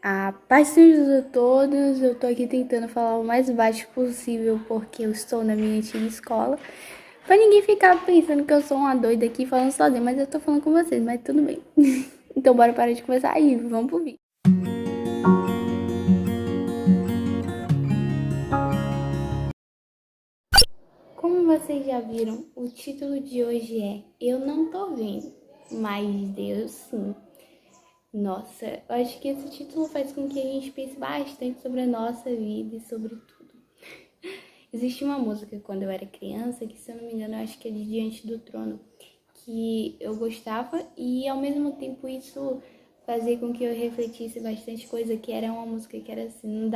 A paz seja a todos, eu tô aqui tentando falar o mais baixo possível porque eu estou na minha antiga escola. Pra ninguém ficar pensando que eu sou uma doida aqui falando sozinha, mas eu tô falando com vocês, mas tudo bem. Então bora parar de conversar aí, vamos pro vídeo. Como vocês já viram, o título de hoje é Eu Não Tô Vendo, mas Deus sim. Nossa, eu acho que esse título faz com que a gente pense bastante sobre a nossa vida e sobre tudo. Existe uma música quando eu era criança, que se eu não me engano, eu acho que é de Diante do Trono, que eu gostava e ao mesmo tempo isso fazia com que eu refletisse bastante coisa, que era uma música que era assim,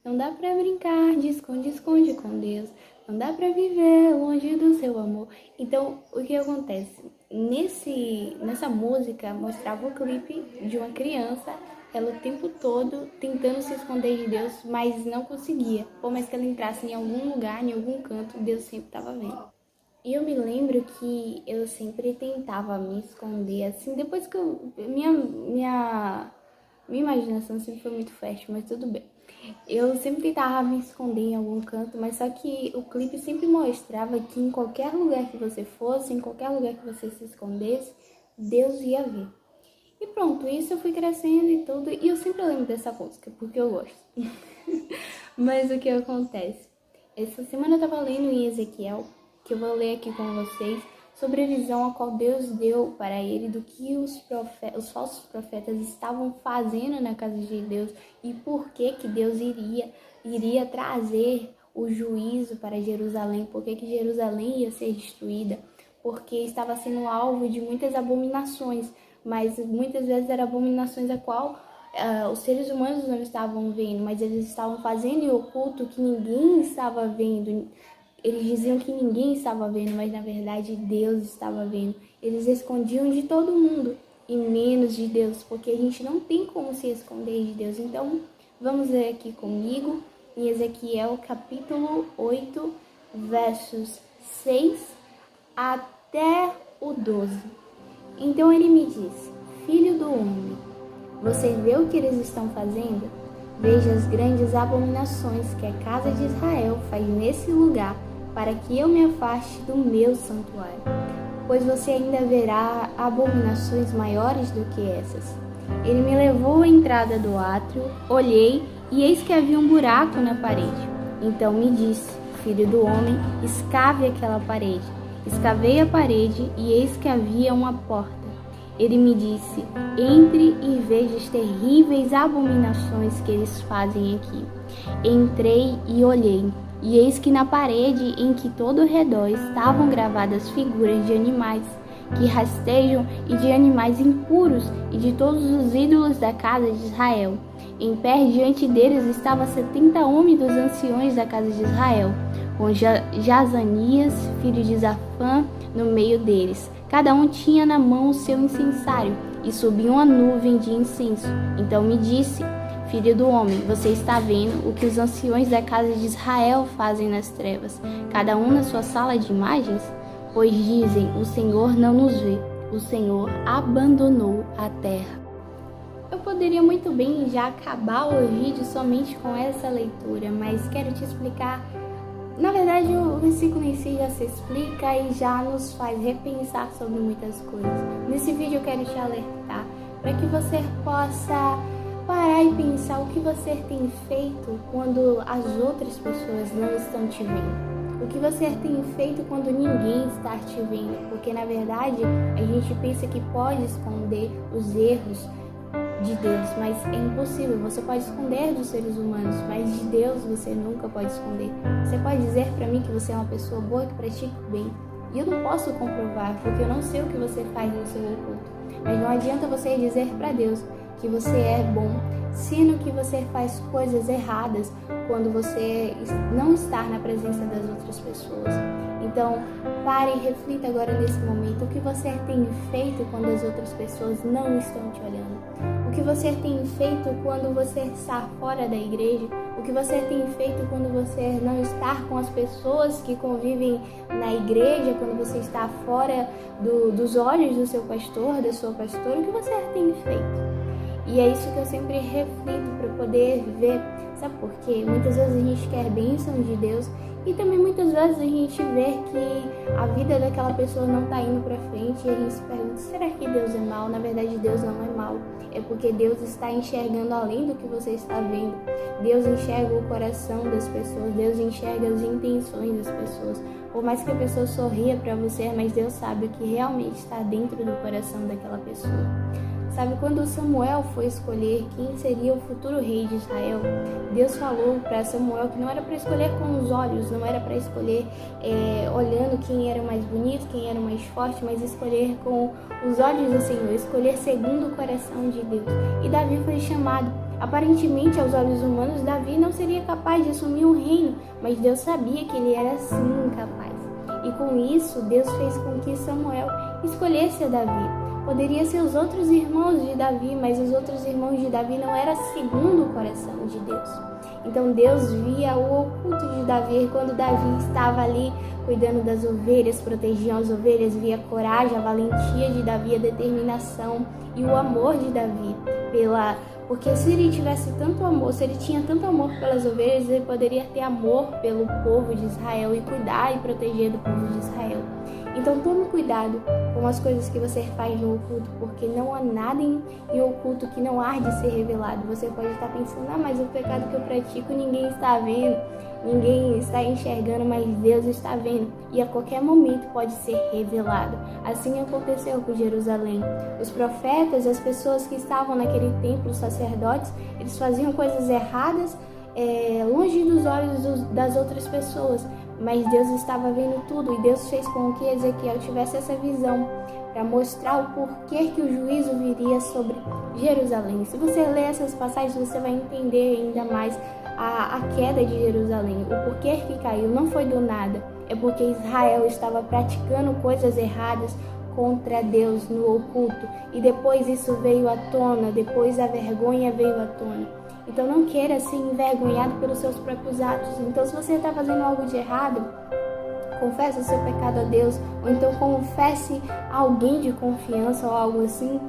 não dá pra brincar de esconde-esconde com Deus, não dá pra viver longe do seu amor. Então, o que acontece? Nessa música mostrava o clipe de uma criança, ela o tempo todo tentando se esconder de Deus, mas não conseguia. Por mais que ela entrasse em algum lugar, em algum canto, Deus sempre estava vendo. E eu me lembro que eu sempre tentava me esconder, assim, depois que minha imaginação sempre foi muito fértil, mas tudo bem. Eu sempre tentava me esconder em algum canto, mas só que o clipe sempre mostrava que em qualquer lugar que você fosse, em qualquer lugar que você se escondesse, Deus ia ver. E pronto, isso eu fui crescendo e tudo, e eu sempre lembro dessa música, porque eu gosto. Mas o que acontece? Essa semana eu tava lendo em Ezequiel, que eu vou ler aqui com vocês, sobre a visão a qual Deus deu para ele do que os falsos profetas estavam fazendo na casa de Deus e por que Deus iria trazer o juízo para Jerusalém, por que Jerusalém ia ser destruída, porque estava sendo alvo de muitas abominações, mas muitas vezes eram abominações a qual os seres humanos não estavam vendo, mas eles estavam fazendo em oculto que ninguém estava vendo. Eles diziam que ninguém estava vendo, mas na verdade Deus estava vendo. Eles escondiam de todo mundo e menos de Deus, porque a gente não tem como se esconder de Deus. Então, vamos ler aqui comigo em Ezequiel capítulo 8, versos 6 até o 12. Então ele me disse: Filho do homem, você vê o que eles estão fazendo? Veja as grandes abominações que a casa de Israel faz nesse lugar, para que eu me afaste do meu santuário. Pois você ainda verá abominações maiores do que essas. Ele me levou à entrada do átrio, olhei e eis que havia um buraco na parede. Então me disse: Filho do homem, escave aquela parede. Escavei a parede e eis que havia uma porta. Ele me disse: Entre e veja as terríveis abominações que eles fazem aqui. Entrei e olhei, e eis que na parede em que todo o redor estavam gravadas figuras de animais que rastejam e de animais impuros e de todos os ídolos da casa de Israel. Em pé diante deles estavam 70 homens dos anciões da casa de Israel, com Jazanias, filho de Zafã, no meio deles. Cada um tinha na mão o seu incensário, e subia uma nuvem de incenso. Então me disse: Filho do homem, você está vendo o que os anciões da casa de Israel fazem nas trevas, cada um na sua sala de imagens? Pois dizem: o Senhor não nos vê, o Senhor abandonou a terra. Eu poderia muito bem já acabar o vídeo somente com essa leitura, mas quero te explicar. Na verdade, o versículo em si já se explica e já nos faz repensar sobre muitas coisas. Nesse vídeo eu quero te alertar para que você possa parar e pensar o que você tem feito quando as outras pessoas não estão te vendo. O que você tem feito quando ninguém está te vendo. Porque na verdade a gente pensa que pode esconder os erros de Deus, mas é impossível. Você pode esconder dos seres humanos, mas de Deus você nunca pode esconder. Você pode dizer para mim que você é uma pessoa boa, que pratica o bem, e eu não posso comprovar, porque eu não sei o que você faz no seu oculto. Mas não adianta você dizer para Deus que você é bom, sendo que você faz coisas erradas quando você não está na presença das outras pessoas. Então, pare e reflita agora nesse momento o que você tem feito quando as outras pessoas não estão te olhando. O que você tem feito quando você está fora da igreja? O que você tem feito quando você não está com as pessoas que convivem na igreja? Quando você está fora dos olhos do seu pastor, da sua pastora? O que você tem feito? E é isso que eu sempre reflito para poder ver, sabe por quê? Muitas vezes a gente quer bênçãos de Deus e também muitas vezes a gente vê que a vida daquela pessoa não está indo para frente e a gente se pergunta, será que Deus é mau? Na verdade, Deus não é mau. É porque Deus está enxergando além do que você está vendo. Deus enxerga o coração das pessoas, Deus enxerga as intenções das pessoas. Por mais que a pessoa sorria para você, mas Deus sabe o que realmente está dentro do coração daquela pessoa. Sabe, quando Samuel foi escolher quem seria o futuro rei de Israel, Deus falou para Samuel que não era para escolher com os olhos, não era para escolher olhando quem era mais bonito, quem era mais forte, mas escolher com os olhos do Senhor, escolher segundo o coração de Deus. E Davi foi chamado. Aparentemente, aos olhos humanos, Davi não seria capaz de assumir um reino, mas Deus sabia que ele era sim capaz. E com isso, Deus fez com que Samuel escolhesse a Davi. Poderia ser os outros irmãos de Davi, mas os outros irmãos de Davi não eram segundo o coração de Deus. Então Deus via o oculto de Davi quando Davi estava ali cuidando das ovelhas, protegiam as ovelhas, via a coragem, a valentia de Davi, a determinação e o amor de Davi porque se ele tivesse tanto amor, se ele tinha tanto amor pelas ovelhas, ele poderia ter amor pelo povo de Israel e cuidar e proteger do povo de Israel. Então tome cuidado com as coisas que você faz no oculto, porque não há nada em oculto que não há de ser revelado. Você pode estar pensando, mas o pecado que eu pratico ninguém está vendo, ninguém está enxergando, mas Deus está vendo. E a qualquer momento pode ser revelado. Assim aconteceu com Jerusalém. Os profetas, as pessoas que estavam naquele templo, os sacerdotes, eles faziam coisas erradas longe dos olhos das outras pessoas. Mas Deus estava vendo tudo e Deus fez com que Ezequiel tivesse essa visão para mostrar o porquê que o juízo viria sobre Jerusalém. Se você ler essas passagens, você vai entender ainda mais a queda de Jerusalém, o porquê que caiu. Não foi do nada, é porque Israel estava praticando coisas erradas contra Deus no oculto e depois isso veio à tona, depois a vergonha veio à tona. Então não queira ser envergonhado pelos seus próprios atos. Então se você está fazendo algo de errado, confesse o seu pecado a Deus, ou então confesse a alguém de confiança ou algo assim,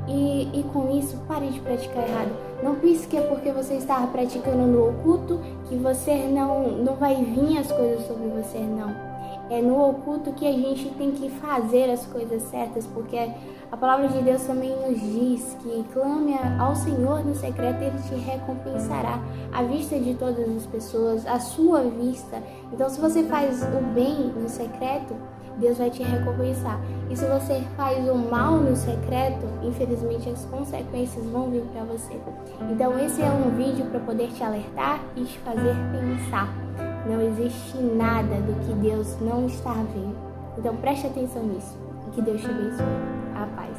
e com isso pare de praticar errado. Não pense que é porque você está praticando no oculto que você não vai vir as coisas sobre você, não. É no oculto que a gente tem que fazer as coisas certas, porque a palavra de Deus também nos diz que clame ao Senhor no secreto e Ele te recompensará à vista de todas as pessoas, à sua vista. Então, se você faz o bem no secreto, Deus vai te recompensar. E se você faz o mal no secreto, infelizmente as consequências vão vir para você. Então, esse é um vídeo para poder te alertar e te fazer pensar. Não existe nada do que Deus não está vendo. Então preste atenção nisso. E que Deus te abençoe. A paz.